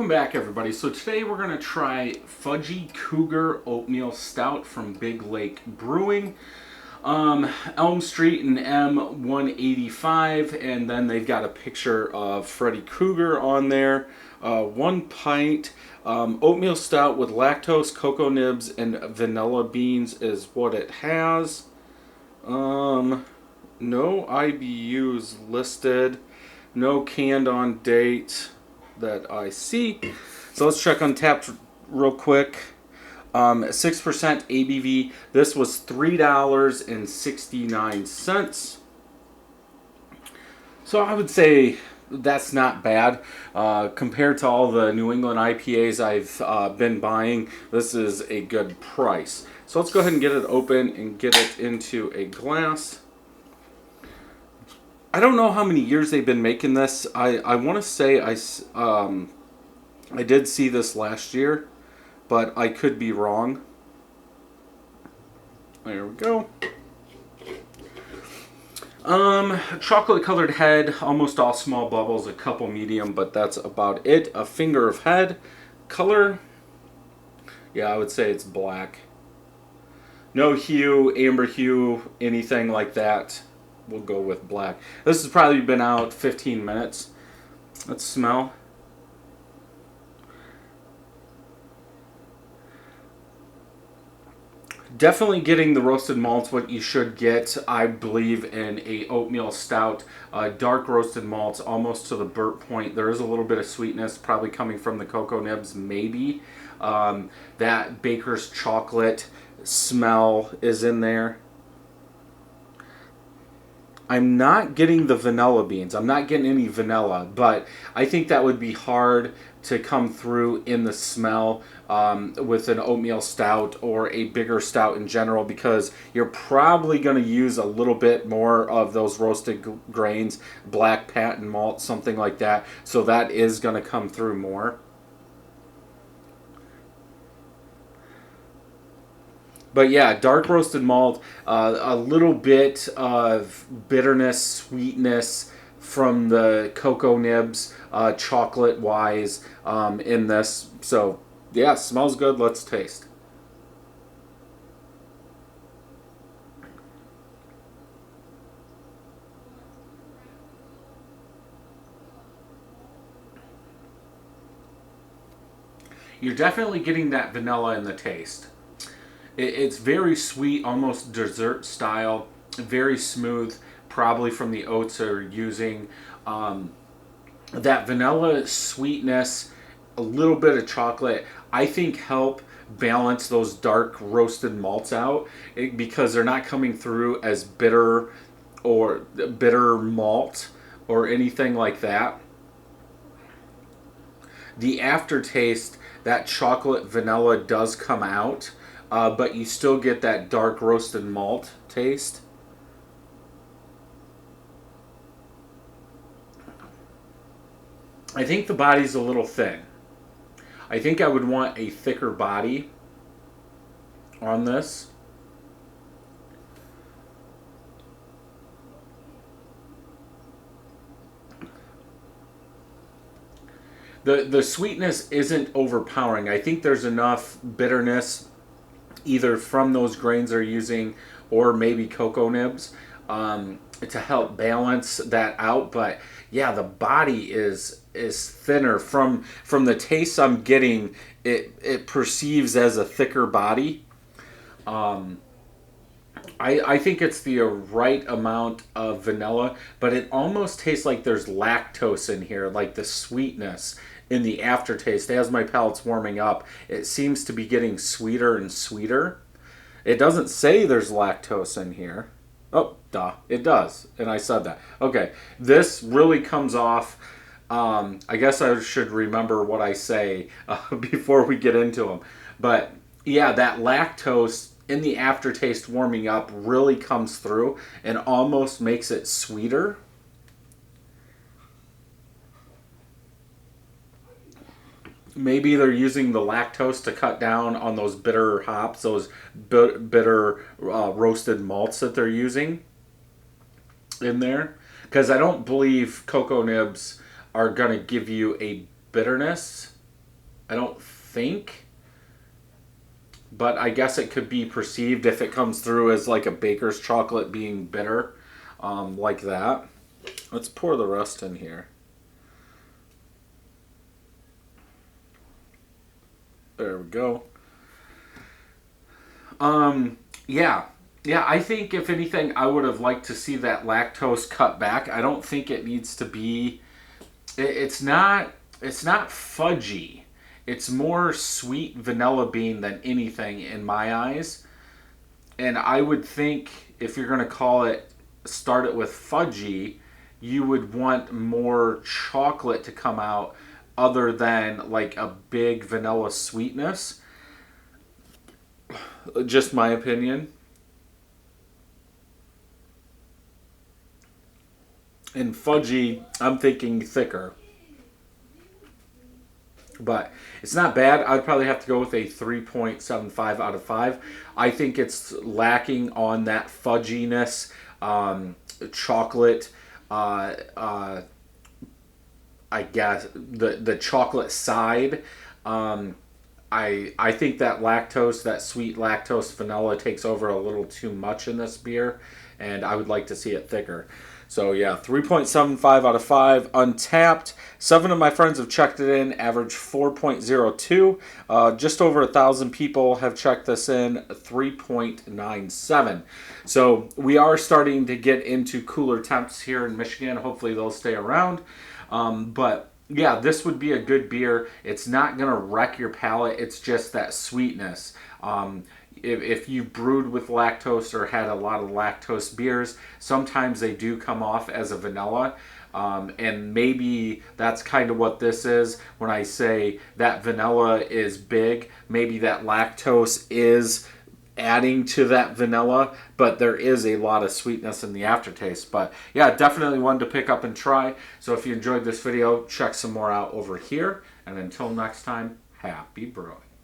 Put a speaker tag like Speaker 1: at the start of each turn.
Speaker 1: Welcome back, everybody. So today we're going to try Fudgie Krueger Oatmeal Stout from Big Lake Brewing. Elm Street and M185, and then they've got a picture of Fudgie Krueger on there. 1 pint oatmeal stout with lactose, cocoa nibs, and vanilla beans is what it has. No IBUs listed. No canned on date that I see. So let's check Untappd real quick. 6% ABV. This was $3.69. So I would say that's not bad. Compared to all the New England IPAs I've been buying, this is a good price. So let's go ahead and get it open and get it into a glass. I don't know how many years they've been making this. I want to say I did see this last year, but I could be wrong. There we go. Chocolate colored head, almost all small bubbles, a couple medium, but that's about it. A finger of head. Color, yeah, I would say it's black. No hue, amber hue, anything like that. We'll go with black. This has probably been out 15 minutes. Let's smell. Definitely getting the roasted malts, what you should get, I believe, in a oatmeal stout. Dark roasted malts, almost to the burnt point. There is a little bit of sweetness, probably coming from the cocoa nibs, maybe. That baker's chocolate smell is in there. I'm not getting the vanilla beans. I'm not getting any vanilla, but I think that would be hard to come through in the smell with an oatmeal stout or a bigger stout in general, because you're probably going to use a little bit more of those roasted grains, black patent malt, something like that. So that is going to come through more. But yeah, dark roasted malt, a little bit of bitterness, sweetness from the cocoa nibs, chocolate-wise, in this. So yeah, smells good. Let's taste. You're definitely getting that vanilla in the taste. It's very sweet, almost dessert style, very smooth, probably from the oats they're using. That vanilla sweetness, a little bit of chocolate, I think help balance those dark roasted malts out, because they're not coming through as bitter or bitter malt or anything like that. The aftertaste, that chocolate vanilla does come out. But you still get that dark roasted malt taste. I think the body's a little thin. I think I would want a thicker body on this. The sweetness isn't overpowering. I think there's enough bitterness either from those grains they're using or maybe cocoa nibs to help balance that out. But yeah, the body is thinner from the taste I'm getting. It perceives as a thicker body. I think it's the right amount of vanilla, but it almost tastes like there's lactose in here, like the sweetness in the aftertaste. As my palate's warming up, it seems to be getting sweeter and sweeter. It doesn't say there's lactose in here. Oh, duh, it does, and I said that. Okay, this really comes off. I guess I should remember what I say before we get into them. But yeah, that lactose in the aftertaste warming up really comes through and almost makes it sweeter. Maybe they're using the lactose to cut down on those bitter hops, those bitter roasted malts that they're using in there. Because I don't believe cocoa nibs are going to give you a bitterness. I don't think. But I guess it could be perceived if it comes through as like a baker's chocolate being bitter, like that. Let's pour the rest in here. There we go. Yeah. Yeah, I think if anything, I would have liked to see that lactose cut back. I don't think it needs to be. It's not. It's not fudgy. It's more sweet vanilla bean than anything in my eyes. And I would think if you're going to call it, start it with fudgy, you would want more chocolate to come out other than like a big vanilla sweetness. Just my opinion. And fudgy, I'm thinking thicker. But it's not bad. I'd probably have to go with a 3.75 out of 5. I think it's lacking on that fudginess, chocolate, I guess, the chocolate side. I think that lactose, that sweet lactose vanilla takes over a little too much in this beer, and I would like to see it thicker. So yeah, 3.75 out of 5, untapped. 7 of my friends have checked it in, average 4.02. Just over 1,000 people have checked this in, 3.97. So we are starting to get into cooler temps here in Michigan. Hopefully they'll stay around. But yeah, this would be a good beer. It's not going to wreck your palate. It's just that sweetness. If you brewed with lactose or had a lot of lactose beers, sometimes they do come off as a vanilla. And maybe that's kind of what this is when I say that vanilla is big. Maybe that lactose is adding to that vanilla, but there is a lot of sweetness in the aftertaste. But yeah, definitely one to pick up and try. So if you enjoyed this video, check some more out over here. And until next time, happy brewing.